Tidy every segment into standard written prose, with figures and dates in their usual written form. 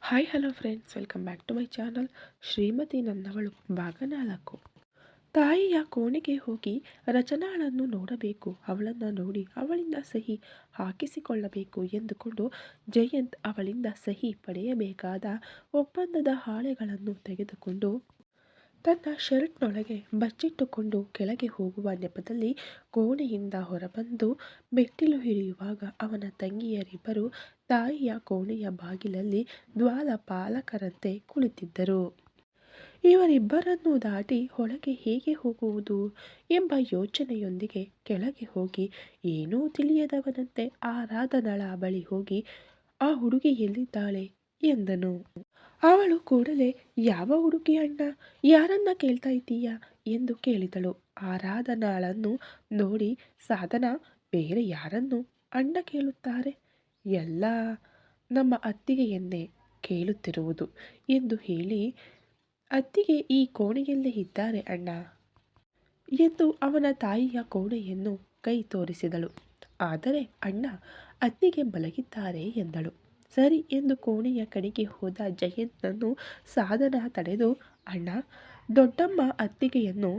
Hi hello friends, welcome back to my channel. Shrimati ನನ್ನವಳು ಭಾಗ 4. ತಾಯಿಯ ಕೋಣೆಗೆ ಹೋಗಿ ರಚನಾಳನ್ನು ನೋಡಬೇಕು, ಅವಳನ್ನು ನೋಡಿ ಅವಳಿಂದ ಸಹಿ ಹಾಕಿಸಿಕೊಳ್ಳಬೇಕು ಎಂದುಕೊಂಡು ಜಯಂತ್ ಅವಳಿಂದ ಸಹಿ ಪಡೆಯಬೇಕಾದ ಒಪ್ಪಂದದ ಹಾಳೆಗಳನ್ನು ತೆಗೆದುಕೊಂಡು ತನ್ನ ಶರ್ಟ್ನೊಳಗೆ ಬಚ್ಚಿಟ್ಟುಕೊಂಡು ಕೆಳಗೆ ಹೋಗುವ ನೆಪದಲ್ಲಿ ಕೋಣೆಯಿಂದ ಹೊರಬಂದು ಮೆಟ್ಟಿಲು ಹಿಡಿಯುವಾಗ ಅವನ ತಂಗಿಯರಿಬ್ಬರು ತಾಯಿಯ ಕೋಣೆಯ ಬಾಗಿಲಲ್ಲಿ ದ್ವಾರಪಾಲಕರಂತೆ ಕುಳಿತಿದ್ದರು. ಇವರಿಬ್ಬರನ್ನು ದಾಟಿ ಒಳಗೆ ಹೇಗೆ ಹೋಗುವುದು ಎಂಬ ಯೋಚನೆಯೊಂದಿಗೆ ಕೆಳಗೆ ಹೋಗಿ ಏನೂ ತಿಳಿಯದವನಂತೆ ಆರಾಧನಳ ಬಳಿ ಹೋಗಿ, ಆ ಹುಡುಗಿ ಎಲ್ಲಿದ್ದಾಳೆ ಎಂದನು. ಅವಳು ಕೂಡಲೇ, ಯಾವ ಹುಡುಗಿ ಅಣ್ಣ, ಯಾರನ್ನ ಕೇಳ್ತಾ ಇದ್ದೀಯಾ ಎಂದು ಕೇಳಿದಳು. ಆರಾಧನಾಳನ್ನು ನೋಡಿ ಸಾಧನ, ಬೇರೆ ಯಾರನ್ನು ಅಣ್ಣ ಕೇಳುತ್ತಾರೆ, ಎಲ್ಲ ನಮ್ಮ ಅತ್ತಿಗೆಯನ್ನೇ ಕೇಳುತ್ತಿರುವುದು ಎಂದು ಹೇಳಿ, ಅತ್ತಿಗೆ ಈ ಕೋಣೆಯಲ್ಲೇ ಇದ್ದಾರೆ ಅಣ್ಣ ಎಂದು ಅವನ ತಾಯಿಯ ಕೋಣೆಯನ್ನು ಕೈ ತೋರಿಸಿದಳು. ಆದರೆ ಅಣ್ಣ, ಅತ್ತಿಗೆ ಮಲಗಿದ್ದಾರೆ ಎಂದಳು. ಸರಿ ಎಂದು ಕೋಣೆಯ ಕಡೆಗೆ ಹೋದ ಜಯಂತ್ನನ್ನು ಸಾಧನ ತಡೆದು, ಅಣ್ಣ, ದೊಡ್ಡಮ್ಮ ಅತ್ತಿಗೆಯನ್ನು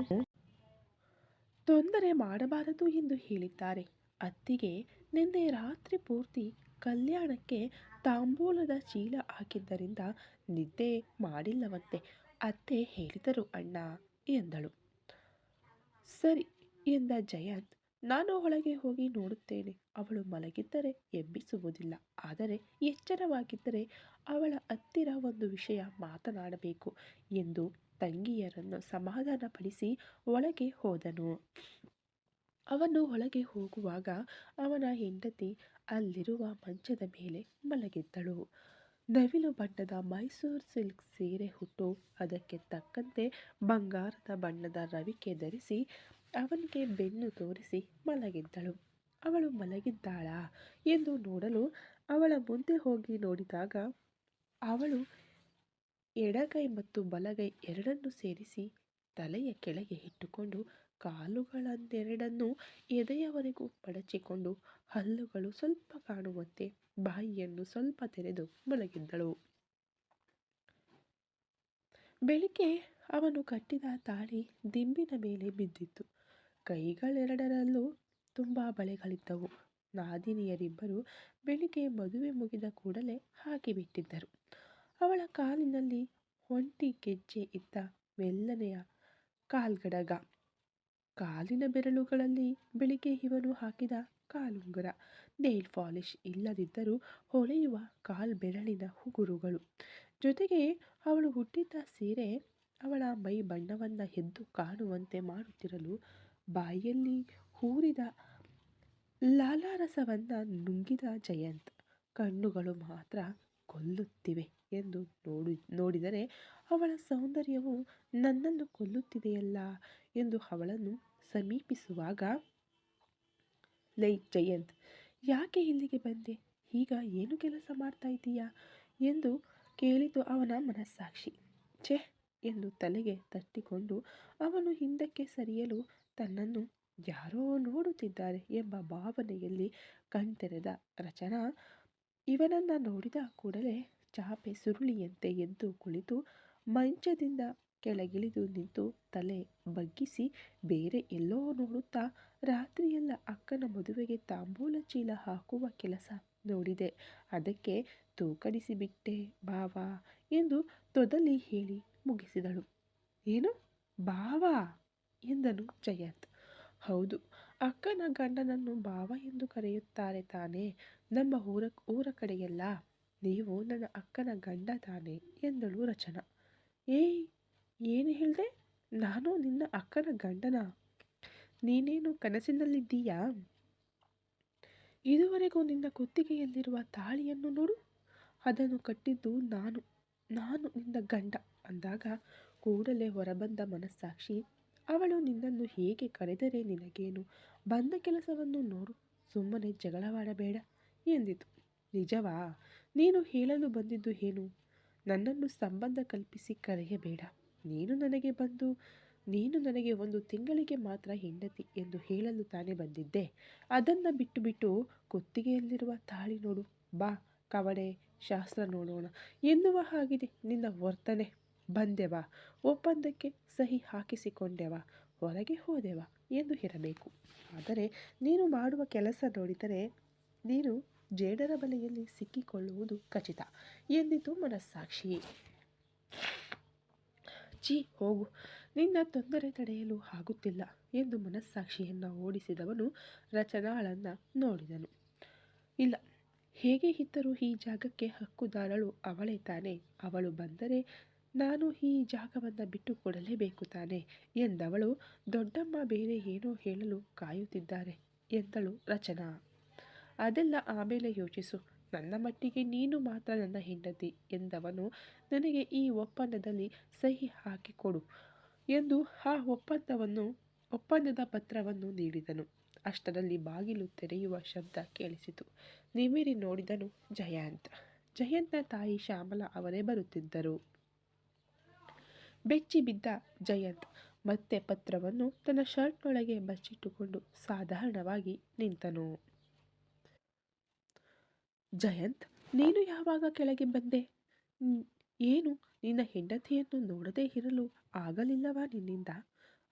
ತೊಂದರೆ ಮಾಡಬಾರದು ಎಂದು ಹೇಳಿದ್ದಾರೆ. ಅತ್ತಿಗೆ ನಿನ್ನೆ ರಾತ್ರಿ ಪೂರ್ತಿ ಕಲ್ಯಾಣಕ್ಕೆ ತಾಂಬೂಲದ ಚೀಲ ಹಾಕಿದ್ದರಿಂದ ನಿದ್ದೆ ಮಾಡಿಲ್ಲವಂತೆ, ಅತ್ತೆ ಹೇಳಿದರು ಅಣ್ಣ ಎಂದಳು. ಸರಿ ಎಂದ ಜಯಂತ್, ನಾನು ಒಳಗೆ ಹೋಗಿ ನೋಡುತ್ತೇನೆ. ಅವಳು ಮಲಗಿದ್ದರೆ ಎಬ್ಬಿಸುವುದಿಲ್ಲ, ಆದರೆ ಎಚ್ಚರವಾಗಿದ್ದರೆ ಅವಳ ಹತ್ತಿರ ಒಂದು ವಿಷಯ ಮಾತನಾಡಬೇಕು ಎಂದು ತಂಗಿಯರನ್ನು ಸಮಾಧಾನಪಡಿಸಿ ಒಳಗೆ ಹೋದನು. ಅವನು ಒಳಗೆ ಹೋಗುವಾಗ ಅವನ ಹೆಂಡತಿ ಅಲ್ಲಿರುವ ಮಂಚದ ಮೇಲೆ ಮಲಗಿದ್ದಳು. ನವಿಲು ಬಣ್ಣದ ಮೈಸೂರು ಸಿಲ್ಕ್ ಸೀರೆ ಉಟ್ಟು ಅದಕ್ಕೆ ತಕ್ಕಂತೆ ಬಂಗಾರದ ಬಣ್ಣದ ರವಿಕೆ ಧರಿಸಿ ಅವನಿಗೆ ಬೆನ್ನು ತೋರಿಸಿ ಮಲಗಿದ್ದಳು. ಅವಳು ಮಲಗಿದ್ದಾಳಾ ಎಂದು ನೋಡಲು ಅವಳ ಮುಂದೆ ಹೋಗಿ ನೋಡಿದಾಗ ಅವಳು ಎಡಗೈ ಮತ್ತು ಬಲಗೈ ಎರಡನ್ನೂ ಸೇರಿಸಿ ತಲೆಯ ಕೆಳಗೆ ಇಟ್ಟುಕೊಂಡು ಕಾಲುಗಳನ್ನೆರಡನ್ನೂ ಎದೆಯವರೆಗೂ ಮಡಚಿಕೊಂಡು ಹಲ್ಲುಗಳು ಸ್ವಲ್ಪ ಕಾಣುವಂತೆ ಬಾಯಿಯನ್ನು ಸ್ವಲ್ಪ ತೆರೆದು ಮಲಗಿದ್ದಳು. ಬೆಳಿಗ್ಗೆ ಅವನು ಕಟ್ಟಿದ ತಾಳಿ ದಿಂಬಿನ ಮೇಲೆ ಬಿದ್ದಿತ್ತು. ಕೈಗಳೆರಡರಲ್ಲೂ ತುಂಬ ಬಳೆಗಳಿದ್ದವು. ನಾದಿನಿಯರಿಬ್ಬರು ಬೆಳಿಗ್ಗೆ ಮದುವೆ ಮುಗಿದ ಕೂಡಲೇ ಹಾಕಿಬಿಟ್ಟಿದ್ದರು. ಅವಳ ಕಾಲಿನಲ್ಲಿ ಒಂಟಿ ಗೆಜ್ಜೆ ಇದ್ದ ಮೆಲ್ಲನೆಯ ಕಾಲ್ಗಡಗ, ಕಾಲಿನ ಬೆರಳುಗಳಲ್ಲಿ ಬೆಳಿಗ್ಗೆ ಇವನು ಹಾಕಿದ ಕಾಲುಂಗುರ, ನೇಲ್ ಪಾಲಿಶ್ ಇಲ್ಲದಿದ್ದರೂ ಹೊಳೆಯುವ ಕಾಲ್ಬೆರಳಿನ ಉಗುರುಗಳು, ಜೊತೆಗೆ ಅವಳು ಉಟ್ಟಿದ್ದ ಸೀರೆ ಅವಳ ಮೈ ಬಣ್ಣವನ್ನ ಎದ್ದು ಕಾಣುವಂತೆ ಮಾಡುತ್ತಿರಲು ಬಾಯಲ್ಲಿ ಊರಿದ ಲಾಲಾರಸವನ್ನ ನುಂಗಿದ ಜಯಂತ್ ಕಣ್ಣುಗಳು ಮಾತ್ರ ಕೊಲ್ಲುತ್ತಿವೆ ಎಂದು ನೋಡಿದರೆ ಅವಳ ಸೌಂದರ್ಯವು ನನ್ನನ್ನು ಕೊಲ್ಲುತ್ತಿದೆಯಲ್ಲ ಎಂದು ಅವಳನ್ನು ಸಮೀಪಿಸುವಾಗ, ಲೈ ಜಯಂತ್, ಯಾಕೆ ಇಲ್ಲಿಗೆ ಬಂದೆ, ಈಗ ಏನು ಕೆಲಸ ಮಾಡ್ತಾ ಇದ್ದೀಯಾ ಎಂದು ಕೇಳಿತು ಅವನ ಮನಸ್ಸಾಕ್ಷಿ. ಛೆ ಎಂದು ತಲೆಗೆ ತಟ್ಟಿಕೊಂಡು ಅವನು ಹಿಂದಕ್ಕೆ ಸರಿಯಲು ತನ್ನನ್ನು ಯಾರೋ ನೋಡುತ್ತಿದ್ದಾರೆ ಎಂಬ ಭಾವನೆಯಲ್ಲಿ ಕಣ್ತೆರೆದ ರಚನಾ ಇವನನ್ನ ನೋಡಿದ ಕೂಡಲೇ ಚಾಪೆ ಸುರುಳಿಯಂತೆ ಎದ್ದು ಕುಳಿತು ಮಂಚದಿಂದ ಕೆಳಗಿಳಿದು ನಿಂತು ತಲೆ ಬಗ್ಗಿಸಿ ಬೇರೆ ಎಲ್ಲೋ ನೋಡುತ್ತಾ, ರಾತ್ರಿಯೆಲ್ಲ ಅಕ್ಕನ ಮದುವೆಗೆ ತಾಂಬೂಲ ಚೀಲ ಹಾಕುವ ಕೆಲಸ ನೋಡಿದೆ, ಅದಕ್ಕೆ ತೂಕಡಿಸಿಬಿಟ್ಟೆ ಬಾವಾ ಎಂದು ತೊದಲಿ ಹೇಳಿ ಮುಗಿಸಿದಳು. ಏನು ಬಾವಾ ಎಂದನು ಜಯಂತ್. ಹೌದು, ಅಕ್ಕನ ಗಂಡನನ್ನು ಬಾವ ಎಂದು ಕರೆಯುತ್ತಾರೆ ತಾನೇ ನಮ್ಮ ಊರ ಕಡೆಯೆಲ್ಲ, ನೀವು ನನ್ನ ಅಕ್ಕನ ಗಂಡ ತಾನೆ ಎಂದಳು ರಚನಾ. ಏಯ್, ಏನು ಹೇಳ್ದೆ, ನಾನು ನಿನ್ನ ಅಕ್ಕನ ಗಂಡನ, ನೀನೇನು ಕನಸಿನಲ್ಲಿದ್ದೀಯಾ, ಇದುವರೆಗೂ ನಿನ್ನ ಕುತ್ತಿಗೆಯಲ್ಲಿರುವ ತಾಳಿಯನ್ನು ನೋಡು, ಅದನ್ನು ಕಟ್ಟಿದ್ದು ನಾನು ನಿನ್ನ ಗಂಡ ಅಂದಾಗ ಕೂಡಲೇ ಹೊರಬಂದ ಮನಸ್ಸಾಕ್ಷಿ, ಅವಳು ನಿನ್ನನ್ನು ಹೇಗೆ ಕರೆದರೆ ನಿನಗೇನು, ಬಂದ ಕೆಲಸವನ್ನು ನೋಡು, ಸುಮ್ಮನೆ ಜಗಳವಾಡಬೇಡ ಎಂದಿತು. ನಿಜವಾ, ನೀನು ಹೇಳಲು ಬಂದಿದ್ದು ಏನು, ನನ್ನನ್ನು ಸಂಬಂಧ ಕಲ್ಪಿಸಿ ಕರೆಯಬೇಡ, ನೀನು ನನಗೆ 1 ತಿಂಗಳಿಗೆ ಮಾತ್ರ ಹೆಂಡತಿ ಎಂದು ಹೇಳಲು ತಾನೇ ಬಂದಿದ್ದೆ, ಅದನ್ನು ಬಿಟ್ಟು ಕುತ್ತಿಗೆಯಲ್ಲಿರುವ ತಾಳಿ ನೋಡು, ಬಾ ಕವಡೆ ಶಾಸ್ತ್ರ ನೋಡೋಣ ಎನ್ನುವ ಹಾಗಿದೆ ನಿನ್ನ ವರ್ತನೆ. ಬಂದೆವಾ, ಒಪ್ಪಂದಕ್ಕೆ ಸಹಿ ಹಾಕಿಸಿಕೊಂಡೆವಾ, ಹೊರಗೆ ಹೋದೆವಾ ಎಂದು ಇರಬೇಕು. ಆದರೆ ನೀನು ಮಾಡುವ ಕೆಲಸ ನೋಡಿದರೆ ನೀನು ಜೇಡರ ಬಲೆಯಲ್ಲಿ ಸಿಕ್ಕಿಕೊಳ್ಳುವುದು ಖಚಿತ ಎಂದಿತು ಮನಸ್ಸಾಕ್ಷಿ. ಛೀ ಹೋಗು, ನಿನ್ನ ತೊಂದರೆ ತಡೆಯಲು ಆಗುತ್ತಿಲ್ಲ ಎಂದು ಮನಸ್ಸಾಕ್ಷಿಯನ್ನು ಓಡಿಸಿದವನು ರಚನಾಳನ್ನು ನೋಡಿದನು. ಇಲ್ಲ, ಹೇಗೆ ಇದ್ದರೂ ಈ ಜಾಗಕ್ಕೆ ಹಕ್ಕುದಾರಳು ಅವಳೇ ತಾನೆ. ಅವಳು ಬಂದರೆ ನಾನು ಈ ಜಾಗವನ್ನು ಬಿಟ್ಟು ಕೊಡಲೇಬೇಕು ತಾನೆ ಎಂದವಳು. ದೊಡ್ಡಮ್ಮ ಬೇರೆ ಏನೋ ಹೇಳಲು ಕಾಯುತ್ತಿದ್ದಾರೆ ಎಂದಳು ರಚನಾ. ಅದೆಲ್ಲ ಆಮೇಲೆ ಯೋಚಿಸು. ನನ್ನ ಮಟ್ಟಿಗೆ ನೀನು ಮಾತ್ರ ನನ್ನ ಹೆಂಡತಿ ಎಂದವನು ನನಗೆ ಈ ಒಪ್ಪಂದದಲ್ಲಿ ಸಹಿ ಹಾಕಿಕೊಡು ಎಂದು ಆ ಒಪ್ಪಂದದ ಪತ್ರವನ್ನು ನೀಡಿದನು. ಅಷ್ಟರಲ್ಲಿ ಬಾಗಿಲು ತೆರೆಯುವ ಶಬ್ದ ಕೇಳಿಸಿತು. ನಿಮಿರಿ ನೋಡಿದನು ಜಯಂತ್. ಜಯಂತ್ನ ತಾಯಿ ಶ್ಯಾಮಲಾ ಅವರೇ ಬರುತ್ತಿದ್ದರು. ಬೆಚ್ಚಿ ಬಿದ್ದ ಜಯಂತ್ ಮತ್ತೆ ಪತ್ರವನ್ನು ತನ್ನ ಶರ್ಟ್ನೊಳಗೆ ಬಚ್ಚಿಟ್ಟುಕೊಂಡು ಸಾಧಾರಣವಾಗಿ ನಿಂತನು. ಜಯಂತ್, ನೀನು ಯಾವಾಗ ಕೆಳಗೆ ಬಂದೆ? ಏನು, ನಿನ್ನ ಹೆಂಡತಿಯನ್ನು ನೋಡದೇ ಇರಲು ಆಗಲಿಲ್ಲವಾ ನಿನ್ನಿಂದ?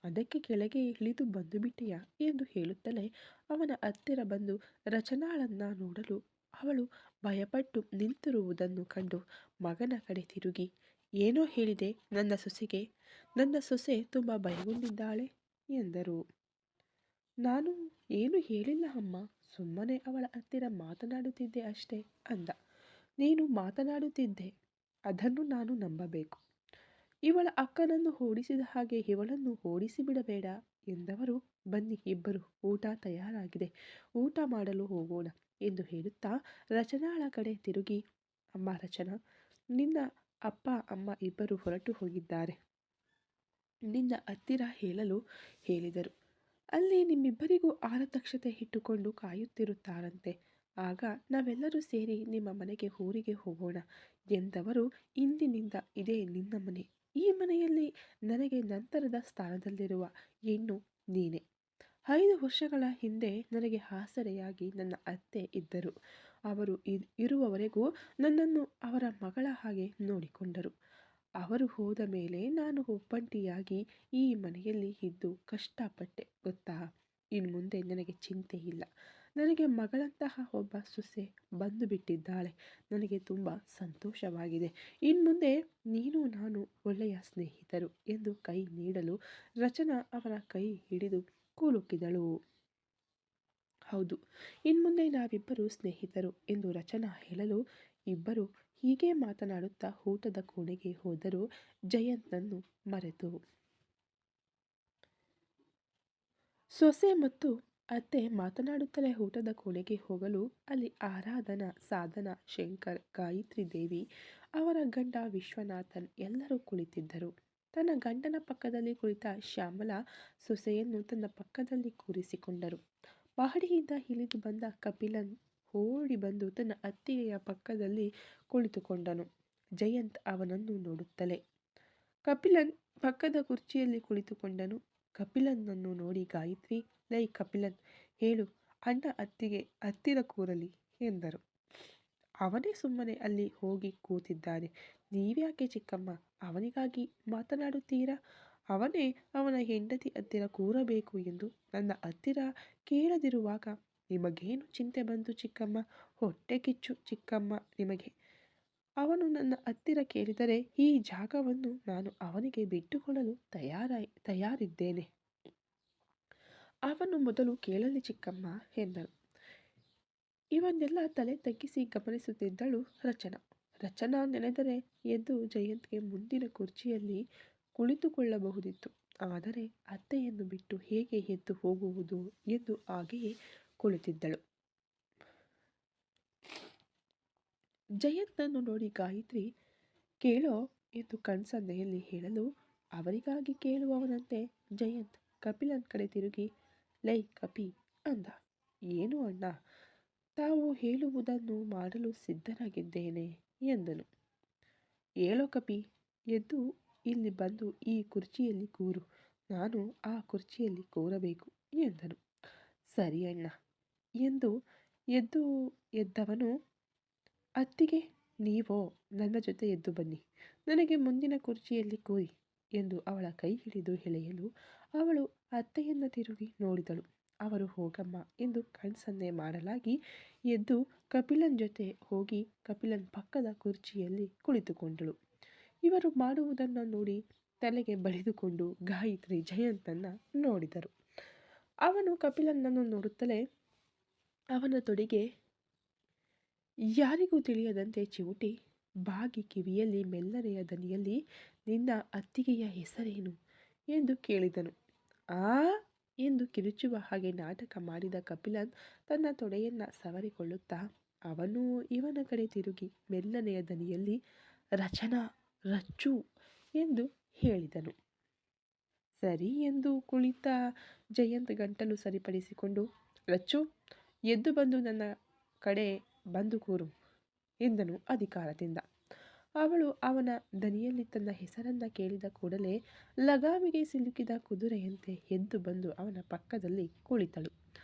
ಅದಕ್ಕೆ ಕೆಳಗೆ ಇಳಿದು ಬಂದು ಬಿಟ್ಟೆಯಾ ಎಂದು ಹೇಳುತ್ತಲೇ ಅವನ ಹತ್ತಿರ ಬಂದು ರಚನಾಳನ್ನ ನೋಡಲು ಅವಳು ಭಯಪಟ್ಟು ನಿಂತಿರುವುದನ್ನು ಕಂಡು ಮಗನ ಕಡೆ ತಿರುಗಿ, ಏನೋ ಹೇಳಿದೆ ನನ್ನ ಸೊಸೆಗೆ? ನನ್ನ ಸೊಸೆ ತುಂಬ ಭಯಗೊಂಡಿದ್ದಾಳೆ ಎಂದರು. ನಾನು ಏನು ಹೇಳಿಲ್ಲ ಅಮ್ಮ, ಸುಮ್ಮನೆ ಅವಳ ಹತ್ತಿರ ಮಾತನಾಡುತ್ತಿದ್ದೆ ಅಷ್ಟೇ ಅಂದ. ನೀನು ಮಾತನಾಡುತ್ತಿದ್ದೆ, ಅದನ್ನು ನಾನು ನಂಬಬೇಕು. ಇವಳ ಅಕ್ಕನನ್ನು ಓಡಿಸಿದ ಹಾಗೆ ಇವಳನ್ನು ಓಡಿಸಿ ಬಿಡಬೇಡ ಎಂದವರು. ಬನ್ನಿ ಇಬ್ಬರು, ಊಟ ತಯಾರಾಗಿದೆ, ಊಟ ಮಾಡಲು ಹೋಗೋಣ ಎಂದು ಹೇಳುತ್ತಾ ರಚನಾಳ ಕಡೆ ತಿರುಗಿ, ಅಮ್ಮ ರಚನಾ, ನಿನ್ನ ಅಪ್ಪ ಅಮ್ಮ ಇಬ್ಬರು ಹೊರಟು ಹೋಗಿದ್ದಾರೆ. ನಿನ್ನ ಹತ್ತಿರ ಹೇಳಲು ಹೇಳಿದರು. ಅಲ್ಲಿ ನಿಮ್ಮಿಬ್ಬರಿಗೂ ಆರತಕ್ಷತೆ ಇಟ್ಟುಕೊಂಡು ಕಾಯುತ್ತಿರುತ್ತಾರಂತೆ. ಆಗ ನಾವೆಲ್ಲರೂ ಸೇರಿ ನಿಮ್ಮ ಮನೆಗೆ ಊರಿಗೆ ಹೋಗೋಣ ಎಂದವರು. ಇಂದಿನಿಂದ ಇದೇ ನಿನ್ನ ಮನೆ. ಈ ಮನೆಯಲ್ಲಿ ನನಗೆ ನಂತರದ ಸ್ಥಾನದಲ್ಲಿರುವ ಹೆಣ್ಣು ನೀನೆ. 5 ವರ್ಷಗಳ ಹಿಂದೆ ನನಗೆ ಆಸರೆಯಾಗಿ ನನ್ನ ಅತ್ತೆ ಇದ್ದರು. ಅವರು ಇರುವವರೆಗೂ ನನ್ನನ್ನು ಅವರ ಮಗಳ ಹಾಗೆ ನೋಡಿಕೊಂಡರು. ಅವರು ಹೋದ ಮೇಲೆ ನಾನು ಒಬ್ಬಂಟಿಯಾಗಿ ಈ ಮನೆಯಲ್ಲಿ ಇದ್ದು ಕಷ್ಟಪಟ್ಟೆ ಗೊತ್ತಾ. ಇನ್ನು ಮುಂದೆ ನನಗೆ ಚಿಂತೆ ಇಲ್ಲ. ನನಗೆ ಮಗಳಂತಹ ಒಬ್ಬ ಸೊಸೆ ಬಂದು ಬಿಟ್ಟಿದ್ದಾಳೆ. ನನಗೆ ತುಂಬ ಸಂತೋಷವಾಗಿದೆ. ಇನ್ಮುಂದೆ ನೀನು ನಾನು ಒಳ್ಳೆಯ ಸ್ನೇಹಿತರು ಎಂದು ಕೈ ನೀಡಲು ರಚನಾ ಅವನ ಕೈ ಹಿಡಿದು ಕುಲುಕಿದಳು. ಹೌದು, ಇನ್ಮುಂದೆ ನಾವಿಬ್ಬರು ಸ್ನೇಹಿತರು ಎಂದು ರಚನಾ ಹೇಳಲು ಇಬ್ಬರು ಹೀಗೆ ಮಾತನಾಡುತ್ತಾ ಊಟದ ಕೋಣೆಗೆ ಹೋದರು. ಜಯಂತ್ನನ್ನು ಮರೆತು ಸೊಸೆ ಮತ್ತು ಅತ್ತೆ ಮಾತನಾಡುತ್ತಲೇ ಊಟದ ಕೋಣೆಗೆ ಹೋಗಲು ಅಲ್ಲಿ ಆರಾಧನಾ, ಸಾಧನಾ, ಶಂಕರ್, ಗಾಯತ್ರಿ ದೇವಿ, ಅವರ ಗಂಡ ವಿಶ್ವನಾಥನ್ ಎಲ್ಲರೂ ಕುಳಿತಿದ್ದರು. ತನ್ನ ಗಂಡನ ಪಕ್ಕದಲ್ಲಿ ಕುಳಿತ ಶ್ಯಾಮಲಾ ಸೊಸೆಯನ್ನು ತನ್ನ ಪಕ್ಕದಲ್ಲಿ ಕೂರಿಸಿಕೊಂಡರು. ಪಹಡಿಯಿಂದ ಇಳಿದು ಬಂದ ಕಪಿಲನ್ ಓಡಿ ಬಂದು ತನ್ನ ಅತ್ತಿಗೆಯ ಪಕ್ಕದಲ್ಲಿ ಕುಳಿತುಕೊಂಡನು. ಜಯಂತ್ ಅವನನ್ನು ನೋಡುತ್ತಲೇ ಕಪಿಲನ್ ಪಕ್ಕದ ಕುರ್ಚಿಯಲ್ಲಿ ಕುಳಿತುಕೊಂಡನು. ಕಪಿಲನ್ನನ್ನು ನೋಡಿ ಗಾಯತ್ರಿ, ಲೈ ಕಪಿಲನ್, ಹೇಳು, ಅಣ್ಣ ಅತ್ತಿಗೆ ಹತ್ತಿರ ಕೂರಲಿ ಎಂದರು. ಅವನೇ ಸುಮ್ಮನೆ ಅಲ್ಲಿ ಹೋಗಿ ಕೂತಿದ್ದಾನೆ. ನೀವ್ಯಾಕೆ ಚಿಕ್ಕಮ್ಮ ಅವನಿಗಾಗಿ ಮಾತನಾಡುತ್ತೀರಾ? ಅವನೇ ಅವನ ಹೆಂಡತಿ ಹತ್ತಿರ ಕೂರಬೇಕು ಎಂದು ನನ್ನ ಹತ್ತಿರ ಕೇಳದಿರುವಾಗ ನಿಮಗೇನು ಚಿಂತೆ ಬಂತು ಚಿಕ್ಕಮ್ಮ? ಹೊಟ್ಟೆ ಕಿಚ್ಚು ಚಿಕ್ಕಮ್ಮ ನಿಮಗೆ. ಅವನು ನನ್ನ ಹತ್ತಿರ ಕೇಳಿದರೆ ಈ ಜಾಗವನ್ನು ನಾನು ಅವನಿಗೆ ಬಿಟ್ಟುಕೊಡಲು ತಯಾರಿದ್ದೇನೆ. ಅವನು ಮೊದಲು ಕೇಳಲಿ ಚಿಕ್ಕಮ್ಮ ಎಂದನು. ಇವನ್ನೆಲ್ಲ ತಲೆ ತಗ್ಗಿಸಿ ಗಮನಿಸುತ್ತಿದ್ದಳು ರಚನಾ. ರಚನಾ ನೆನೆದರೆ ಎದ್ದು ಜಯಂತ್ಗೆ ಮುಂದಿನ ಕುರ್ಚಿಯಲ್ಲಿ ಕುಳಿತುಕೊಳ್ಳಬಹುದಿತ್ತು. ಆದರೆ ಅತ್ತೆಯನ್ನು ಬಿಟ್ಟು ಹೇಗೆ ಎದ್ದು ಹೋಗುವುದು ಎಂದು ಹಾಗೆಯೇ ಕುಳಿತಿದ್ದಳು. ಜಯಂತ್ನನ್ನು ನೋಡಿ ಗಾಯತ್ರಿ, ಕೇಳೋ ಎಂದು ಕಣ್ಸನ್ನೆಯಲ್ಲಿ ಹೇಳಲು ಅವರಿಗಾಗಿ ಕೇಳುವವನಂತೆ ಜಯಂತ್ ಕಪಿಲನ್ ಕಡೆ ತಿರುಗಿ, ಲೈ ಕಪಿ ಅಂದ. ಏನು ಅಣ್ಣ? ತಾವು ಹೇಳುವುದನ್ನು ಮಾಡಲು ಸಿದ್ಧನಾಗಿದ್ದೇನೆ ಎಂದನು. ಹೇಳೋ ಕಪಿ, ಎದ್ದು ಇಲ್ಲಿ ಬಂದು ಈ ಕುರ್ಚಿಯಲ್ಲಿ ಕೂರು. ನಾನು ಆ ಕುರ್ಚಿಯಲ್ಲಿ ಕೂರಬೇಕು ಎಂದನು. ಸರಿ ಅಣ್ಣ ಎಂದು ಎದ್ದವನು, ಅತ್ತಿಗೆ ನೀವೋ ನನ್ನ ಜೊತೆ ಎದ್ದು ಬನ್ನಿ, ನನಗೆ ಮುಂದಿನ ಕುರ್ಚಿಯಲ್ಲಿ ಕೂರಿ ಎಂದು ಅವಳ ಕೈ ಹಿಡಿದು ಎಳೆಯಲು ಅವಳು ಅತ್ತೆಯನ್ನ ತಿರುಗಿ ನೋಡಿದಳು. ಅವರು ಹೋಗಮ್ಮ ಎಂದು ಕಣ್ಸನ್ನೆ ಮಾಡಲಾಗಿ ಎದ್ದು ಕಪಿಲನ್ ಜೊತೆ ಹೋಗಿ ಕಪಿಲನ್ ಪಕ್ಕದ ಕುರ್ಚಿಯಲ್ಲಿ ಕುಳಿತುಕೊಂಡಳು. ಇವರು ಮಾಡುವುದನ್ನು ನೋಡಿ ತಲೆಗೆ ಬಡಿದುಕೊಂಡು ಗಾಯತ್ರಿ ಜಯಂತನ್ನ ನೋಡಿದರು. ಅವನು ಕಪಿಲನನ್ನು ನೋಡುತ್ತಲೇ ಅವನ ತೊಡೆಗೆ ಯಾರಿಗೂ ತಿಳಿಯದಂತೆ ಚಿವುಟಿ ಬಾಗಿ ಕಿವಿಯಲ್ಲಿ ಮೆಲ್ಲನೆಯ ದನಿಯಲ್ಲಿ ನಿನ್ನ ಅತ್ತಿಗೆಯ ಹೆಸರೇನು ಎಂದು ಕೇಳಿದನು. ಆ ಎಂದು ಕಿರುಚುವ ಹಾಗೆ ನಾಟಕ ಮಾಡಿದ ಕಪಿಲನ್ ತನ್ನ ತೊಡೆಯನ್ನ ಸವರಿಕೊಳ್ಳುತ್ತಾ ಅವನು ಇವನ ಕಡೆ ತಿರುಗಿ ಮೆಲ್ಲನೆಯ ದನಿಯಲ್ಲಿ ರಚನಾ, ರಚ್ಚು ಎಂದು ಹೇಳಿದನು. ಸರಿ ಎಂದು ಕುಳಿತ ಜಯಂತ್ ಗಂಟಲು ಸರಿಪಡಿಸಿಕೊಂಡು, ರಚ್ಚು, ಎದ್ದು ಬಂದು ನನ್ನ ಕಡೆ ಬಂದು ಕೂರು ಎಂದನು ಅಧಿಕಾರದಿಂದ. ಅವಳು ಅವನ ದನಿಯಲ್ಲಿ ತನ್ನ ಹೆಸರನ್ನ ಕೇಳಿದ ಕೂಡಲೇ ಲಗಾಮಿಗೆ ಸಿಲುಕಿದ ಕುದುರೆಯಂತೆ ಎದ್ದು ಬಂದು ಅವನ ಪಕ್ಕದಲ್ಲಿ ಕುಳಿತಳು.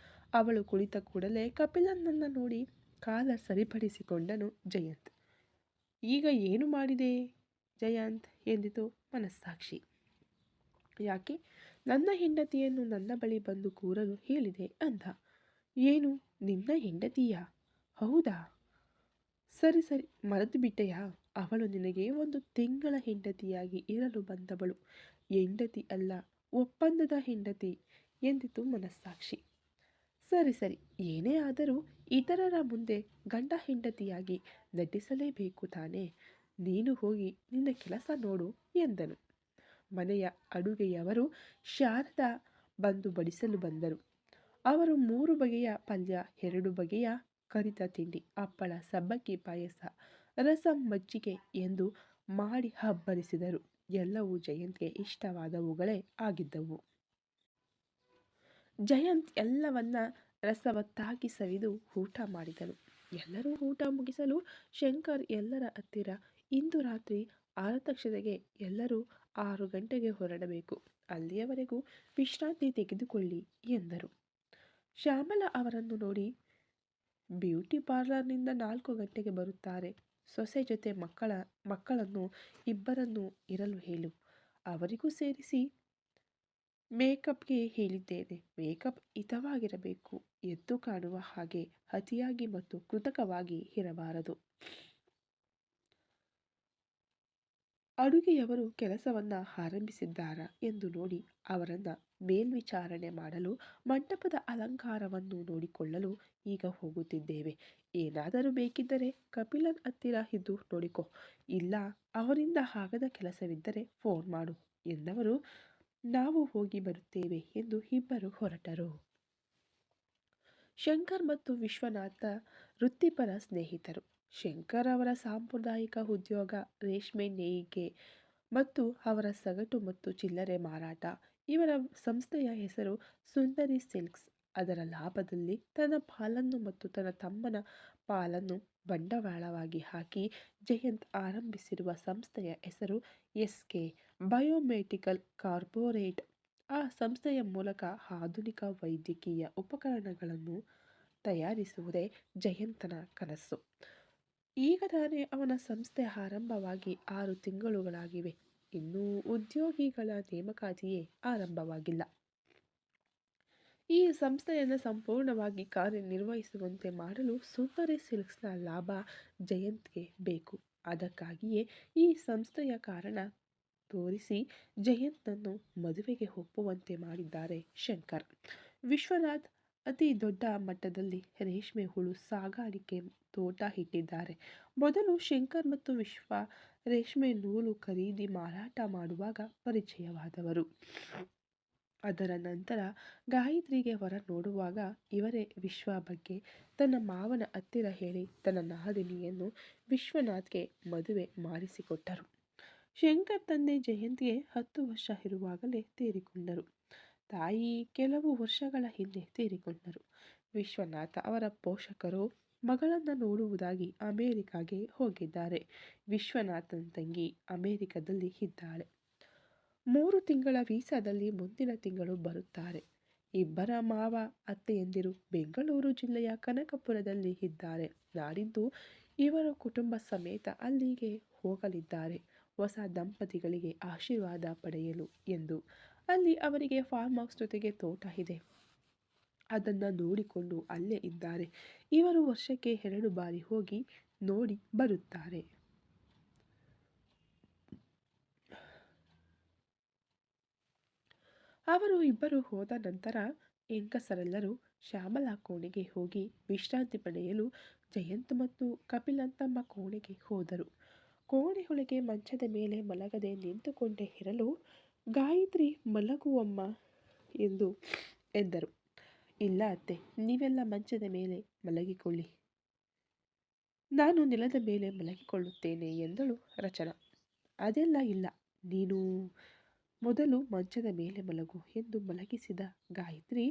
ಅವಳು ಕುಳಿತ ಕೂಡಲೇ ಕಪಿಲನನ್ನ ನೋಡಿ ಕಾಲ ಸರಿಪಡಿಸಿಕೊಂಡನು ಜಯಂತ್. ಈಗ ಏನು ಮಾಡಿದೆ ಜಯಂತ್ ಎಂದಿತು ಮನಸ್ಸಾಕ್ಷಿ. ಯಾಕೆ ನನ್ನ ಹೆಂಡತಿಯನ್ನು ನನ್ನ ಬಳಿ ಬಂದು ಕೂರಲು ಹೇಳಿದೆ ಅಂದ. ಏನು, ನಿನ್ನ ಹೆಂಡತಿಯಾ? ಹೌದಾ, ಸರಿ ಸರಿ, ಮರೆತು ಬಿಟ್ಟೆಯಾ? ಅವಳು ನಿನಗೆ 1 ತಿಂಗಳ ಹೆಂಡತಿಯಾಗಿ ಇರಲು ಬಂದವಳು. ಹೆಂಡತಿ ಅಲ್ಲ, ಒಪ್ಪಂದದ ಹೆಂಡತಿ ಎಂದಿತು ಮನಸ್ಸಾಕ್ಷಿ. ಸರಿ ಸರಿ, ಏನೇ ಆದರೂ ಇತರರ ಮುಂದೆ ಗಂಡ ಹೆಂಡತಿಯಾಗಿ ನಟಿಸಲೇಬೇಕು ತಾನೇ. ನೀನು ಹೋಗಿ ನಿನ್ನ ಕೆಲಸ ನೋಡು ಎಂದನು. ಮನೆಯ ಅಡುಗೆಯವರು ಶಾರದಾ ಬಂದು ಬಡಿಸಲು ಬಂದರು. ಅವರು 3 ಬಗೆಯ ಪಲ್ಯ, 2 ಬಗೆಯ ಕರಿದ ತಿಂಡಿ, ಹಪ್ಪಳ, ಸಬ್ಬಕ್ಕಿ ಪಾಯಸ, ರಸಂ, ಮಜ್ಜಿಗೆ ಎಂದು ಮಾಡಿ ಹಬ್ಬರಿಸಿದರು. ಎಲ್ಲವೂ ಜಯಂತ್ಗೆ ಇಷ್ಟವಾದವುಗಳೇ ಆಗಿದ್ದವು. ಜಯಂತ್ ಎಲ್ಲವನ್ನ ರಸವತ್ತಾಗಿ ಸವಿದು ಊಟ ಮಾಡಿದನು. ಎಲ್ಲರೂ ಊಟ ಮುಗಿಸಲು ಶಂಕರ್ ಎಲ್ಲರ ಹತ್ತಿರ ಇಂದು ರಾತ್ರಿ ಆರತಕ್ಷತೆಗೆ ಎಲ್ಲರೂ 6 ಗಂಟೆಗೆ ಹೊರಡಬೇಕು, ಅಲ್ಲಿಯವರೆಗೂ ವಿಶ್ರಾಂತಿ ತೆಗೆದುಕೊಳ್ಳಿ ಎಂದರು. ಶ್ಯಾಮಲ ಅವರನ್ನು ನೋಡಿ, ಬ್ಯೂಟಿ ಪಾರ್ಲರ್ನಿಂದ 4 ಗಂಟೆಗೆ ಬರುತ್ತಾರೆ. ಸೊಸೆ ಜೊತೆ ಮಕ್ಕಳನ್ನು ಇಬ್ಬರನ್ನು ಇರಲು ಹೇಳು. ಅವರಿಗೂ ಸೇರಿಸಿ ಮೇಕಪ್ಗೆ ಹೇಳಿದ್ದೇನೆ. ಮೇಕಪ್ ಹಿತವಾಗಿರಬೇಕು, ಎದ್ದು ಕಾಣುವ ಹಾಗೆ ಅತಿಯಾಗಿ ಮತ್ತು ಕೃತಕವಾಗಿ ಇರಬಾರದು. ಅಡುಗೆಯವರು ಕೆಲಸವನ್ನ ಆರಂಭಿಸಿದ್ದಾರಾ ಎಂದು ನೋಡಿ ಅವರನ್ನ ಮೇಲ್ವಿಚಾರಣೆ ಮಾಡಲು ಮಂಟಪದ ಅಲಂಕಾರವನ್ನು ನೋಡಿಕೊಳ್ಳಲು ಈಗ ಹೋಗುತ್ತಿದ್ದೇವೆ. ಏನಾದರೂ ಬೇಕಿದ್ದರೆ ಕಪಿಲನ್ ಹತ್ತಿರ ಇದ್ದು ನೋಡಿಕೊ, ಇಲ್ಲ ಅವರಿಂದ ಆಗದ ಕೆಲಸವಿದ್ದರೆ ಫೋನ್ ಮಾಡು ಎಂದವರು. ನಾವು ಹೋಗಿ ಬರುತ್ತೇವೆ ಎಂದು ಇಬ್ಬರು ಹೊರಟರು. ಶಂಕರ್ ಮತ್ತು ವಿಶ್ವನಾಥ ವೃತ್ತಿಪರ ಸ್ನೇಹಿತರು. ಶಂಕರ್ ಅವರ ಸಾಂಪ್ರದಾಯಿಕ ಉದ್ಯೋಗ ರೇಷ್ಮೆ ನೇಯ್ಗೆ ಮತ್ತು ಅವರ ಸಗಟು ಮತ್ತು ಚಿಲ್ಲರೆ ಮಾರಾಟ. ಇವರ ಸಂಸ್ಥೆಯ ಹೆಸರು ಸುಂದರಿ ಸಿಲ್ಕ್ಸ್. ಅದರ ಲಾಭದಲ್ಲಿ ತನ್ನ ಪಾಲನ್ನು ಮತ್ತು ತನ್ನ ತಮ್ಮನ ಪಾಲನ್ನು ಬಂಡವಾಳವಾಗಿ ಹಾಕಿ ಜಯಂತ್ ಆರಂಭಿಸಿರುವ ಸಂಸ್ಥೆಯ ಹೆಸರು SK ಬಯೋಮೆಡಿಕಲ್ ಕಾರ್ಪೊರೇಟ್. ಆ ಸಂಸ್ಥೆಯ ಮೂಲಕ ಆಧುನಿಕ ವೈದ್ಯಕೀಯ ಉಪಕರಣಗಳನ್ನು ತಯಾರಿಸುವುದೇ ಜಯಂತನ ಕನಸು. ಈಗ ತಾನೇ ಅವನ ಸಂಸ್ಥೆ ಆರಂಭವಾಗಿ 6 ತಿಂಗಳುಗಳಾಗಿವೆ. ಇನ್ನೂ ಉದ್ಯೋಗಿಗಳ ನೇಮಕಾತಿಯೇ ಆರಂಭವಾಗಿಲ್ಲ. ಈ ಸಂಸ್ಥೆಯನ್ನು ಸಂಪೂರ್ಣವಾಗಿ ಕಾರ್ಯನಿರ್ವಹಿಸುವಂತೆ ಮಾಡಲು ಸುಂದರಿ ಸಿಲ್ಕ್ಸ್ನ ಲಾಭ ಜಯಂತ್ಗೆ ಬೇಕು. ಅದಕ್ಕಾಗಿಯೇ ಈ ಸಂಸ್ಥೆಯ ಕಾರಣ ತೋರಿಸಿ ಜಯಂತ್ನನ್ನು ಮದುವೆಗೆ ಒಪ್ಪುವಂತೆ ಮಾಡಿದ್ದಾರೆ ಶಂಕರ್. ವಿಶ್ವನಾಥ್ ಅತಿ ದೊಡ್ಡ ಮಟ್ಟದಲ್ಲಿ ರೇಷ್ಮೆ ಹುಳು ಸಾಗಾಣಿಕೆ ತೋಟ ಇಟ್ಟಿದ್ದಾರೆ. ಮೊದಲು ಶಂಕರ್ ಮತ್ತು ವಿಶ್ವ ರೇಷ್ಮೆ ನೂಲು ಖರೀದಿ ಮಾರಾಟ ಮಾಡುವಾಗ ಪರಿಚಯವಾದವರು. ಅದರ ನಂತರ ಗಾಯತ್ರಿಗೆ ವರ ನೋಡುವಾಗ ಇವರೇ ವಿಶ್ವ ಬಗ್ಗೆ ತನ್ನ ಮಾವನ ಹತ್ತಿರ ಹೇಳಿ ತನ್ನ ನಾದಿನಿಯನ್ನು ವಿಶ್ವನಾಥ್ಗೆ ಮದುವೆ ಮಾಡಿಸಿಕೊಟ್ಟರು. ಶಂಕರ್ ತಂದೆ ಜಯಂತ್ಗೆ 10 ವರ್ಷ ಇರುವಾಗಲೇ ತೀರಿಕೊಂಡರು. ತಾಯಿ ಕೆಲವು ವರ್ಷಗಳ ಹಿಂದೆ ತೀರಿಕೊಂಡರು. ವಿಶ್ವನಾಥ ಅವರ ಪೋಷಕರು ಮಗಳನ್ನು ನೋಡುವುದಾಗಿ ಅಮೆರಿಕಾಗೆ ಹೋಗಿದ್ದಾರೆ. ವಿಶ್ವನಾಥನ್ ತಂಗಿ ಅಮೆರಿಕದಲ್ಲಿ ಇದ್ದಾಳೆ. 3 ತಿಂಗಳ ವೀಸಾದಲ್ಲಿ ಮುಂದಿನ ತಿಂಗಳು ಬರುತ್ತಾರೆ. ಇಬ್ಬರ ಮಾವ ಅತ್ತೆಯಂದಿರು ಬೆಂಗಳೂರು ಜಿಲ್ಲೆಯ ಕನಕಪುರದಲ್ಲಿ ಇದ್ದಾರೆ. ನಾಡಿದ್ದು ಇವರು ಕುಟುಂಬ ಸಮೇತ ಅಲ್ಲಿಗೆ ಹೋಗಲಿದ್ದಾರೆ ಹೊಸ ದಂಪತಿಗಳಿಗೆ ಆಶೀರ್ವಾದ ಪಡೆಯಲು ಎಂದು. ಅಲ್ಲಿ ಅವರಿಗೆ ಫಾರ್ಮ್ ಹೌಸ್ ಜೊತೆಗೆ ತೋಟ ಇದೆ. ಅದನ್ನು ನೋಡಿಕೊಂಡು ಅಲ್ಲೇ ಇದ್ದಾರೆ. ಇವರು ವರ್ಷಕ್ಕೆ 2 ಬಾರಿ ಹೋಗಿ ನೋಡಿ ಬರುತ್ತಾರೆ. ಅವರು ಇಬ್ಬರು ಹೋದ ನಂತರ ಹೆಂಗಸರೆಲ್ಲರೂ ಶ್ಯಾಮಲಾ ಕೋಣೆಗೆ ಹೋಗಿ ವಿಶ್ರಾಂತಿ ಪಡೆಯಲು ಜಯಂತ್ ಮತ್ತು ಕಪಿಲನ್ ತಮ್ಮ ಕೋಣೆಗೆ ಹೋದರು. ಕೋಣೆಯೊಳಗೆ ಮಂಚದ ಮೇಲೆ ಮಲಗದೆ ನಿಂತುಕೊಂಡೇ ಇರಲು ಗಾಯತ್ರಿ ಮಲಗುವಮ್ಮ ಎಂದರು. ಇಲ್ಲ ಅತ್ತೆ, ನೀವೆಲ್ಲ ಮಂಚದ ಮೇಲೆ ಮಲಗಿಕೊಳ್ಳಿ, ನಾನು ನೆಲದ ಮೇಲೆ ಮಲಗಿಕೊಳ್ಳುತ್ತೇನೆ ಎಂದಳು ರಚನಾ. ಅದೆಲ್ಲ ಇಲ್ಲ, ನೀನು ಮೊದಲು ಮಂಚದ ಮೇಲೆ ಮಲಗು ಎಂದು ಮಲಗಿಸಿದ ಗಾಯತ್ರಿ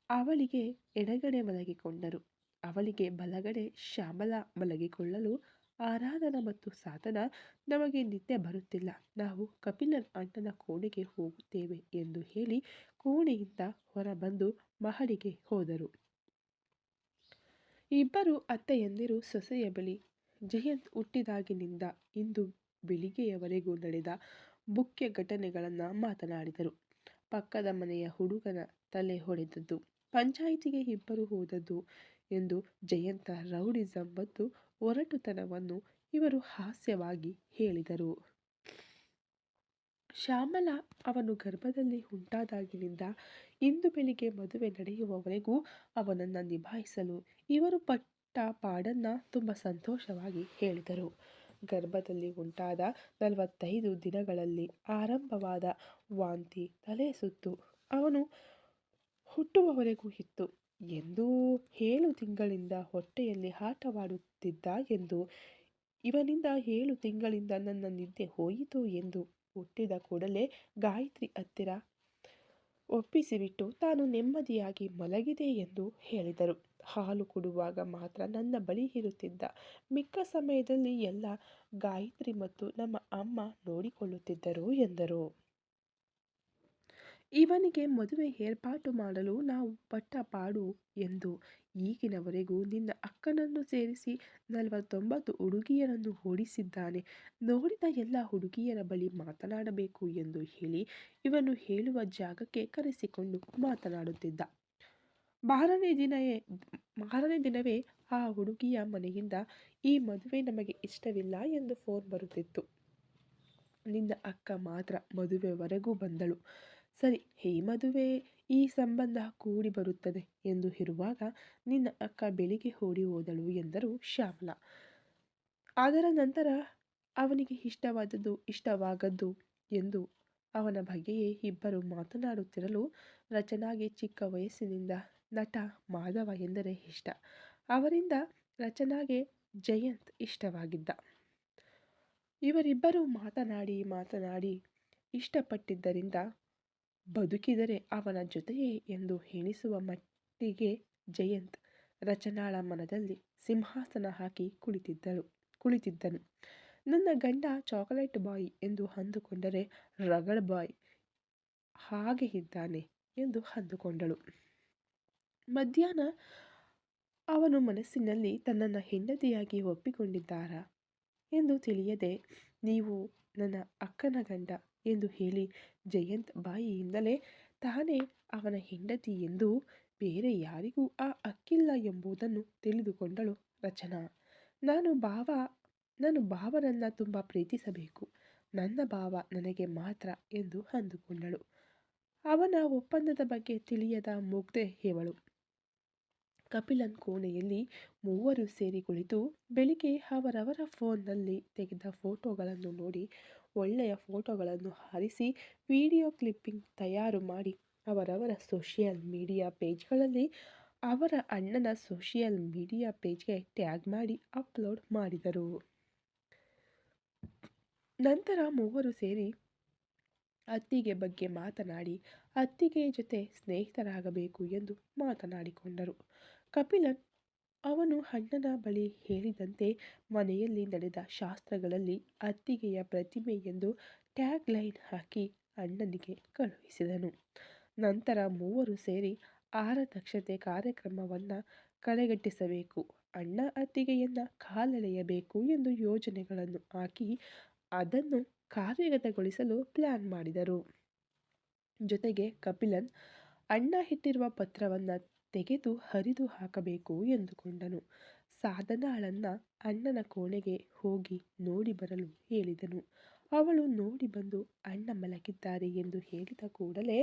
ಅವಳಿಗೆ ಎಡಗಡೆ ಮಲಗಿಕೊಂಡರು. ಅವಳಿಗೆ ಬಲಗಡೆ ಶ್ಯಾಮಲಾ ಮಲಗಿಕೊಳ್ಳಲು ಆರಾಧನಾ ಮತ್ತು ಸಾಧನ ನಮಗೆ ನಿದ್ದೆ ಬರುತ್ತಿಲ್ಲ, ನಾವು ಕಪಿಲನ್ ಅಣ್ಣನ ಕೋಣೆಗೆ ಹೋಗುತ್ತೇವೆ ಎಂದು ಹೇಳಿ ಕೋಣೆಯಿಂದ ಹೊರಬಂದು ಮಹಡಿಗೆ ಹೋದರು. ಇಬ್ಬರು ಅತ್ತೆಯಂದಿರು ಸೊಸೆಯ ಬಳಿ ಜಯಂತ್ ಹುಟ್ಟಿದಾಗಿನಿಂದ ಇಂದು ಬೆಳಿಗ್ಗೆಯವರೆಗೂ ನಡೆದ ಮುಖ್ಯ ಘಟನೆಗಳನ್ನು ಮಾತನಾಡಿದರು. ಪಕ್ಕದ ಮನೆಯ ಹುಡುಗನ ತಲೆ ಹೊಡೆದದ್ದು, ಪಂಚಾಯಿತಿಗೆ ಇಬ್ಬರು ಹೋದದ್ದು ಎಂದು ಜಯಂತ ರೌಡಿಸಂ ಮತ್ತು ಒರಟುತನವನ್ನು ಇವರು ಹಾಸ್ಯವಾಗಿ ಹೇಳಿದರು. ಶ್ಯಾಮಲಾ ಅವನು ಗರ್ಭದಲ್ಲಿ ಉಂಟಾದಾಗಿನಿಂದ ಇಂದು ಬೆಳಿಗ್ಗೆ ಮದುವೆ ನಡೆಯುವವರೆಗೂ ಅವನನ್ನು ನಿಭಾಯಿಸಲು ಇವರು ಪಟ್ಟ ಪಾಡನ್ನು ತುಂಬ ಸಂತೋಷವಾಗಿ ಹೇಳಿದರು. ಗರ್ಭದಲ್ಲಿ ಉಂಟಾದ 45 ದಿನಗಳಲ್ಲಿ ಆರಂಭವಾದ ವಾಂತಿ, ತಲೆ ಸುತ್ತು ಅವನು ಹುಟ್ಟುವವರೆಗೂ ಇತ್ತು ಎಂದು, 7 ತಿಂಗಳಿಂದ ಹೊಟ್ಟೆಯಲ್ಲಿ ಆಟವಾಡುತ್ತಿದ್ದ ಎಂದು, ಇವನಿಂದ 7 ತಿಂಗಳಿಂದ ನನ್ನ ನಿದ್ದೆ ಹೋಯಿತು ಎಂದು ಹುಟ್ಟಿದ ಕೂಡಲೇ ಗಾಯತ್ರಿ ಹತ್ತಿರ ಒಪ್ಪಿಸಿಬಿಟ್ಟು ತಾನು ನೆಮ್ಮದಿಯಾಗಿ ಮಲಗಿದೆ ಎಂದು ಹೇಳಿದರು. ಹಾಲು ಕೊಡುವಾಗ ಮಾತ್ರ ನನ್ನ ಬಳಿ ಇರುತ್ತಿದ್ದ, ಮಿಕ್ಕ ಸಮಯದಲ್ಲಿ ಎಲ್ಲ ಗಾಯತ್ರಿ ಮತ್ತು ನಮ್ಮ ಅಮ್ಮ ನೋಡಿಕೊಳ್ಳುತ್ತಿದ್ದರು ಎಂದರು. ಇವನಿಗೆ ಮದುವೆ ಏರ್ಪಾಟು ಮಾಡಲು ನಾವು ಪಟ್ಟ ಪಾಡು ಎಂದು, ಈಗಿನವರೆಗೂ ನಿನ್ನ ಅಕ್ಕನನ್ನು ಸೇರಿಸಿ 49 ಹುಡುಗಿಯರನ್ನು ಓಡಿಸಿದ್ದಾನೆ, ನೋಡಿದ ಎಲ್ಲ ಹುಡುಗಿಯರ ಬಳಿ ಮಾತನಾಡಬೇಕು ಎಂದು ಹೇಳಿ ಇವನು ಹೇಳುವ ಜಾಗಕ್ಕೆ ಕರೆಸಿಕೊಂಡು ಮಾತನಾಡುತ್ತಿದ್ದ. ಮಾರನೇ ದಿನವೇ ಆ ಹುಡುಗಿಯ ಮನೆಯಿಂದ ಈ ಮದುವೆ ನಮಗೆ ಇಷ್ಟವಿಲ್ಲ ಎಂದು ಫೋನ್ ಬರುತ್ತಿತ್ತು. ನಿನ್ನ ಅಕ್ಕ ಮಾತ್ರ ಮದುವೆವರೆಗೂ ಬಂದಳು. ಸರಿ, ಈ ಮದುವೆ ಈ ಸಂಬಂಧ ಕೂಡಿ ಬರುತ್ತದೆ ಎಂದು ಇರುವಾಗ ನಿನ್ನ ಅಕ್ಕ ಬೆಳಿಗ್ಗೆ ಓಡಿ ಹೋದಳು ಎಂದರು ಶ್ಯಾಮಲಾ. ಅದರ ನಂತರ ಅವನಿಗೆ ಇಷ್ಟವಾದದ್ದು ಇಷ್ಟವಾಗದ್ದು ಎಂದು ಅವನ ಬಗ್ಗೆಯೇ ಇಬ್ಬರು ಮಾತನಾಡುತ್ತಿರಲು ರಚನಾಗೆ ಚಿಕ್ಕ ವಯಸ್ಸಿನಿಂದ ನಟ ಮಾಧವ ಎಂದರೆ ಇಷ್ಟ. ಅವರಿಂದ ರಚನಾಗೆ ಜಯಂತ್ ಇಷ್ಟವಾಗಿದ್ದ. ಇವರಿಬ್ಬರು ಮಾತನಾಡಿ ಇಷ್ಟಪಟ್ಟಿದ್ದರಿಂದ ಬದುಕಿದರೆ ಅವನ ಜೊತೆಯೇ ಎಂದು ಎಣಿಸುವ ಮಟ್ಟಿಗೆ ಜಯಂತ್ ರಚನಾಳ ಮನದಲ್ಲಿ ಸಿಂಹಾಸನ ಹಾಕಿ ಕುಳಿತಿದ್ದನು. ನನ್ನ ಗಂಡ ಚಾಕೊಲೇಟ್ ಬಾಯ್ ಎಂದು ಅಂದುಕೊಂಡರೆ ರಗಡ್ ಬಾಯ್ ಹಾಗೆ ಇದ್ದಾನೆ ಎಂದು ಅಂದುಕೊಂಡಳು. ಮಧ್ಯಾಹ್ನ ಅವನು ಮನಸ್ಸಿನಲ್ಲಿ ತನ್ನನ್ನು ಹೆಂಡತಿಯಾಗಿ ಒಪ್ಪಿಕೊಂಡಿದ್ದಾರಾ ಎಂದು ತಿಳಿಯದೆ, ನೀವು ನನ್ನ ಅಕ್ಕನ ಗಂಡ ಎಂದು ಹೇಳಿ ಜಯಂತ್ ಬಾಯಿಯಿಂದಲೇ ತಾನೇ ಅವನ ಹೆಂಡತಿ ಎಂದು ಬೇರೆ ಯಾರಿಗೂ ಆ ಹಕ್ಕಿಲ್ಲ ಎಂಬುದನ್ನು ತಿಳಿದುಕೊಂಡಳು ರಚನಾ. ನಾನು ಭಾವನನ್ನು ತುಂಬ ಪ್ರೀತಿಸಬೇಕು, ನನ್ನ ಭಾವ ನನಗೆ ಮಾತ್ರ ಎಂದು ಅಂದುಕೊಂಡಳು. ಅವನ ಒಪ್ಪಂದದ ಬಗ್ಗೆ ತಿಳಿಯದ ಮುಗ್ಧೆ ಇವಳು. ಕಪಿಲನ್ ಕೋಣೆಯಲ್ಲಿ ಮೂವರು ಸೇರಿ ಕುಳಿತು ಬೆಳಿಗ್ಗೆ ಅವರವರ ಫೋನ್ನಲ್ಲಿ ತೆಗೆದ ಫೋಟೋಗಳನ್ನು ನೋಡಿ ಒಳ್ಳೆಯ ಫೋಟೋಗಳನ್ನು ಆರಿಸಿ ವಿಡಿಯೋ ಕ್ಲಿಪ್ಪಿಂಗ್ ತಯಾರು ಮಾಡಿ ಅವರವರ ಸೋಷಿಯಲ್ ಮೀಡಿಯಾ ಪೇಜ್ಗಳಲ್ಲಿ ಅವರ ಅಣ್ಣನ ಸೋಷಿಯಲ್ ಮೀಡಿಯಾ ಪೇಜ್ಗೆ ಟ್ಯಾಗ್ ಮಾಡಿ ಅಪ್ಲೋಡ್ ಮಾಡಿದರು. ನಂತರ ಮೂವರು ಸೇರಿ ಅತ್ತಿಗೆ ಬಗ್ಗೆ ಮಾತನಾಡಿ ಅತ್ತಿಗೆ ಜೊತೆ ಸ್ನೇಹಿತರಾಗಬೇಕು ಎಂದು ಮಾತನಾಡಿಕೊಂಡರು. ಕಪಿಲನ್ ಅವನು ಅಣ್ಣನ ಬಳಿ ಹೇಳಿದಂತೆ ಮನೆಯಲ್ಲಿ ನಡೆದ ಶಾಸ್ತ್ರಗಳಲ್ಲಿ ಅತ್ತಿಗೆಯ ಪ್ರತಿಮೆ ಎಂದು ಟ್ಯಾಗ್ ಲೈನ್ ಹಾಕಿ ಅಣ್ಣನಿಗೆ ಕಳುಹಿಸಿದನು. ನಂತರ ಮೂವರು ಸೇರಿ ಆರತಕ್ಷತೆ ಕಾರ್ಯಕ್ರಮವನ್ನು ಕಡೆಗಟ್ಟಿಸಬೇಕು, ಅಣ್ಣ ಅತ್ತಿಗೆಯನ್ನ ಕಾಲೆಳೆಯಬೇಕು ಎಂದು ಯೋಜನೆಗಳನ್ನು ಹಾಕಿ ಅದನ್ನು ಕಾರ್ಯಗತಗೊಳಿಸಲು ಪ್ಲಾನ್ ಮಾಡಿದರು. ಜೊತೆಗೆ ಕಪಿಲನ್ ಅಣ್ಣ ಇಟ್ಟಿರುವ ಪತ್ರವನ್ನು ತೆಗೆದು ಹರಿದು ಹಾಕಬೇಕು ಎಂದುಕೊಂಡನು. ಸಾಧನಾಳನ್ನ ಅಣ್ಣನ ಕೋಣೆಗೆ ಹೋಗಿ ನೋಡಿ ಬರಲು ಹೇಳಿದನು. ಅವಳು ನೋಡಿ ಬಂದು ಅಣ್ಣ ಮಲಗಿದ್ದಾರೆ ಎಂದು ಹೇಳಿದ ಕೂಡಲೇ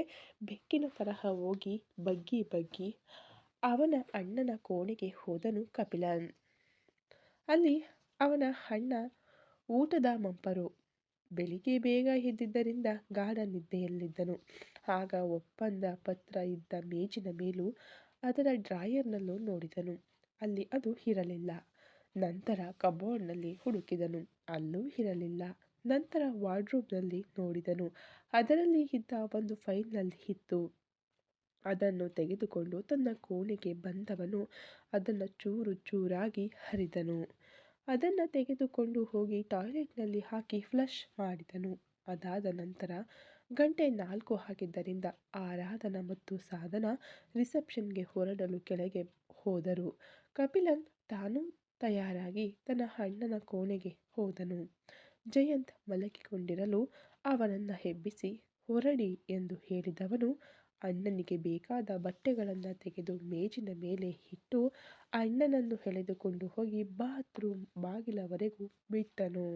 ಬೆಕ್ಕಿನ ತರಹ ಹೋಗಿ ಬಗ್ಗಿ ಬಗ್ಗಿ ಅವನ ಅಣ್ಣನ ಕೋಣೆಗೆ ಹೋದನು ಕಪಿಲನ್. ಅಲ್ಲಿ ಅವನ ಅಣ್ಣ ಊಟದ ಮಂಪರು. ಬೆಳಿಗ್ಗೆ ಬೇಗ ಎದ್ದಿದ್ದರಿಂದ ಗಾಢ ನಿದ್ದೆಯಲ್ಲಿದ್ದನು. ಆಗ ಒಪ್ಪಂದ ಪತ್ರ ಇದ್ದ ಮೇಜಿನ ಮೇಲೂ ಅದರ ಡ್ರಾಯರ್ನಲ್ಲೂ ನೋಡಿದನು. ಅಲ್ಲಿ ಅದು ಇರಲಿಲ್ಲ. ನಂತರ ಕಬೋರ್ಡ್ನಲ್ಲಿ ಹುಡುಕಿದನು. ಅಲ್ಲೂ ಇರಲಿಲ್ಲ. ನಂತರ ವಾರ್ಡ್ರೋಬ್ನಲ್ಲಿ ನೋಡಿದನು. ಅದರಲ್ಲಿ ಇದ್ದ ಒಂದು ಫೈಲ್ನಲ್ಲಿ ಇತ್ತು. ಅದನ್ನು ತೆಗೆದುಕೊಂಡು ತನ್ನ ಕೋಣೆಗೆ ಬಂದವನು ಅದನ್ನು ಚೂರು ಚೂರಾಗಿ ಹರಿದನು. ಅದನ್ನು ತೆಗೆದುಕೊಂಡು ಹೋಗಿ ಟಾಯ್ಲೆಟ್ನಲ್ಲಿ ಹಾಕಿ ಫ್ಲಶ್ ಮಾಡಿದನು. ಅದಾದ ನಂತರ ಗಂಟೆ 4 ಆಗಿದ್ದರಿಂದ ಆರಾಧನಾ ಮತ್ತು ಸಾಧನಾ ರಿಸೆಪ್ಷನ್ಗೆ ಹೊರಡಲು ಕೆಳಗೆ ಹೋದರು. ಕಪಿಲನ್ ತಾನೂ ತಯಾರಾಗಿ ತನ್ನ ಅಣ್ಣನ ಕೋಣೆಗೆ ಹೋದನು. ಜಯಂತ್ ಮಲಗಿಕೊಂಡಿರಲು ಅವನನ್ನು ಎಬ್ಬಿಸಿ ಹೊರಡಿ ಎಂದು ಹೇಳಿದವನು ಅಣ್ಣನಿಗೆ ಬೇಕಾದ ಬಟ್ಟೆಗಳನ್ನು ತೆಗೆದು ಮೇಜಿನ ಮೇಲೆ ಇಟ್ಟು ಅಣ್ಣನನ್ನು ಎಳೆದುಕೊಂಡು ಹೋಗಿ ಬಾತ್ರೂಮ್ ಬಾಗಿಲವರೆಗೂ ಬಿಟ್ಟನು.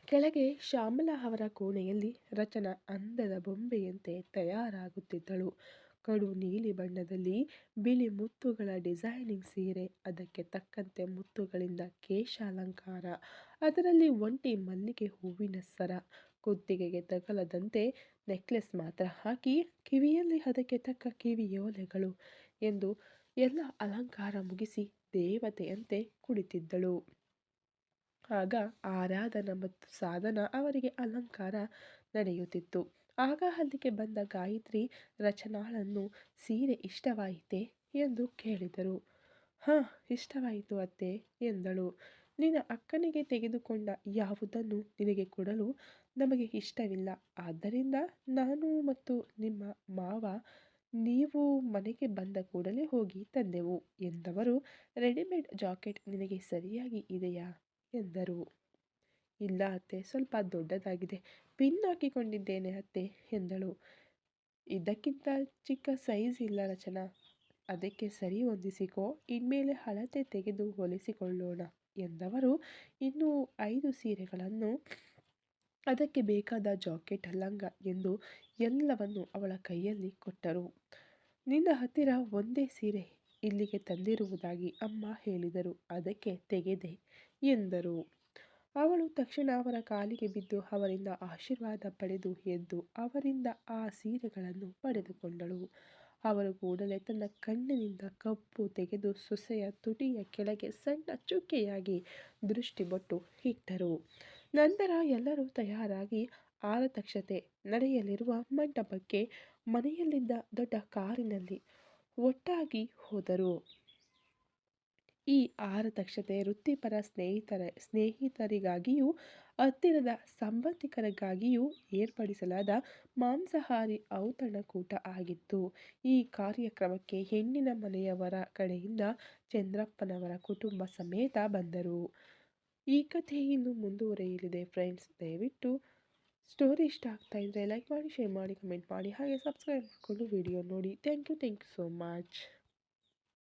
ಕೆಳಗೆ ಶ್ಯಾಮಲಾ ಅವರ ಕೋಣೆಯಲ್ಲಿ ರಚನಾ ಅಂದದ ಬೊಂಬೆಯಂತೆ ತಯಾರಾಗುತ್ತಿದ್ದಳು. ಕಡು ನೀಲಿ ಬಣ್ಣದಲ್ಲಿ ಬಿಳಿ ಮುತ್ತುಗಳ ಡಿಸೈನಿಂಗ್ ಸೀರೆ, ಅದಕ್ಕೆ ತಕ್ಕಂತೆ ಮುತ್ತುಗಳಿಂದ ಕೇಶಾಲಂಕಾರ, ಅದರಲ್ಲಿ ಒಂಟಿ ಮಲ್ಲಿಗೆ ಹೂವಿನ ಸರ, ಕುತ್ತಿಗೆಗೆ ತಗಲದಂತೆ ನೆಕ್ಲೆಸ್ ಮಾತ್ರ ಹಾಕಿ ಕಿವಿಯಲ್ಲಿ ಅದಕ್ಕೆ ತಕ್ಕ ಕಿವಿಯೋಲೆಗಳು ಎಂದು ಎಲ್ಲ ಅಲಂಕಾರ ಮುಗಿಸಿ ದೇವತೆಯಂತೆ ಕುಳಿತಿದ್ದಳು. ಆಗ ಆರಾಧನಾ ಮತ್ತು ಸಾಧನಾ ಅವರಿಗೆ ಅಲಂಕಾರ ನಡೆಯುತ್ತಿತ್ತು. ಆಗ ಅಲ್ಲಿಗೆ ಬಂದ ಗಾಯತ್ರಿ ರಚನಾಳನ್ನು ಸೀರೆ ಇಷ್ಟವಾಯಿತೆ ಎಂದು ಕೇಳಿದರು. ಹಾಂ, ಇಷ್ಟವಾಯಿತು ಅತ್ತೆ ಎಂದಳು. ನಿನ್ನ ಅಕ್ಕನಿಗೆ ತೆಗೆದುಕೊಂಡ ಯಾವುದನ್ನು ನಿನಗೆ ಕೊಡಲು ನಮಗೆ ಇಷ್ಟವಿಲ್ಲ. ಆದ್ದರಿಂದ ನಾನು ಮತ್ತು ನಿಮ್ಮ ಮಾವ ನೀವು ಮನೆಗೆ ಬಂದ ಕೂಡಲೇ ಹೋಗಿ ತಂದೆವು ಎಂದವರು. ರೆಡಿಮೇಡ್ ಜಾಕೆಟ್ ನಿನಗೆ ಸರಿಯಾಗಿ ಇದೆಯಾ ಎಂದರು. ಇಲ್ಲ ಅತ್ತೆ, ಸ್ವಲ್ಪ ದೊಡ್ಡದಾಗಿದೆ. ಪಿನ್ ಹಾಕಿಕೊಂಡಿದ್ದೇನೆ ಅತ್ತೆ ಎಂದಳು. ಇದಕ್ಕಿಂತ ಚಿಕ್ಕ ಸೈಜ್ ಇಲ್ಲ ರಚನಾ, ಅದಕ್ಕೆ ಸರಿ ಹೊಂದಿಸಿಕೋ. ಇನ್ಮೇಲೆ ಅಳತೆ ತೆಗೆದು ಹೊಲಿಸಿಕೊಳ್ಳೋಣ ಎಂದವರು. ಇನ್ನೂ 5 ಸೀರೆಗಳನ್ನು, ಅದಕ್ಕೆ ಬೇಕಾದ ಜಾಕೆಟ್, ಲಂಗ ಎಂದು ಎಲ್ಲವನ್ನು ಅವಳ ಕೈಯಲ್ಲಿ ಕೊಟ್ಟರು. ನಿನ್ನ ಹತ್ತಿರ ಒಂದೇ ಸೀರೆ ಇಲ್ಲಿಗೆ ತಂದಿರುವುದಾಗಿ ಅಮ್ಮ ಹೇಳಿದರು, ಅದಕ್ಕೆ ತೆಗೆದೆ ಎಂದರು. ಅವಳು ತಕ್ಷಣ ಅವರ ಕಾಲಿಗೆ ಬಿದ್ದು ಅವರಿಂದ ಆಶೀರ್ವಾದ ಪಡೆದು ಎದ್ದು ಅವರಿಂದ ಆ ಸೀರೆಗಳನ್ನು ಪಡೆದುಕೊಂಡಳು. ಅವರು ಕೂಡಲೇ ತನ್ನ ಕಣ್ಣಿನಿಂದ ಕಪ್ಪು ತೆಗೆದು ಸೊಸೆಯ ತುಟಿಯ ಕೆಳಗೆ ಸಣ್ಣ ಚುಕ್ಕೆಯಾಗಿ ದೃಷ್ಟಿಬೊಟ್ಟು ಇಟ್ಟರು. ನಂತರ ಎಲ್ಲರೂ ತಯಾರಾಗಿ ಆರತಕ್ಷತೆ ನಡೆಯಲಿರುವ ಮಂಟಪಕ್ಕೆ ಮನೆಯಲ್ಲಿದ್ದ ದೊಡ್ಡ ಕಾರಿನಲ್ಲಿ ಒಟ್ಟಾಗಿ ಹೋದರು. ಈ ಆರತಕ್ಷತೆ ವೃತ್ತಿಪರ ಸ್ನೇಹಿತರಿಗಾಗಿಯೂ ಹತ್ತಿರದ ಸಂಬಂಧಿಕರಿಗಾಗಿಯೂ ಏರ್ಪಡಿಸಲಾದ ಮಾಂಸಾಹಾರಿ ಔತಣಕೂಟ ಆಗಿತ್ತು. ಈ ಕಾರ್ಯಕ್ರಮಕ್ಕೆ ಹೆಣ್ಣಿನ ಮನೆಯವರ ಕಡೆಯಿಂದ ಚಂದ್ರಪ್ಪನವರ ಕುಟುಂಬ ಸಮೇತ ಬಂದರು. ಈ ಕಥೆ ಇನ್ನು ಮುಂದುವರಿಯಲಿದೆ ಫ್ರೆಂಡ್ಸ್. ದಯವಿಟ್ಟು ಸ್ಟೋರಿ ಇಷ್ಟ ಆಗ್ತಾ ಇದ್ದರೆ ಲೈಕ್ ಮಾಡಿ, ಶೇರ್ ಮಾಡಿ, ಕಮೆಂಟ್ ಮಾಡಿ, ಹಾಗೆ ಸಬ್ಸ್ಕ್ರೈಬ್ ಮಾಡಿಕೊಂಡು ವಿಡಿಯೋ ನೋಡಿ. Thank you so much.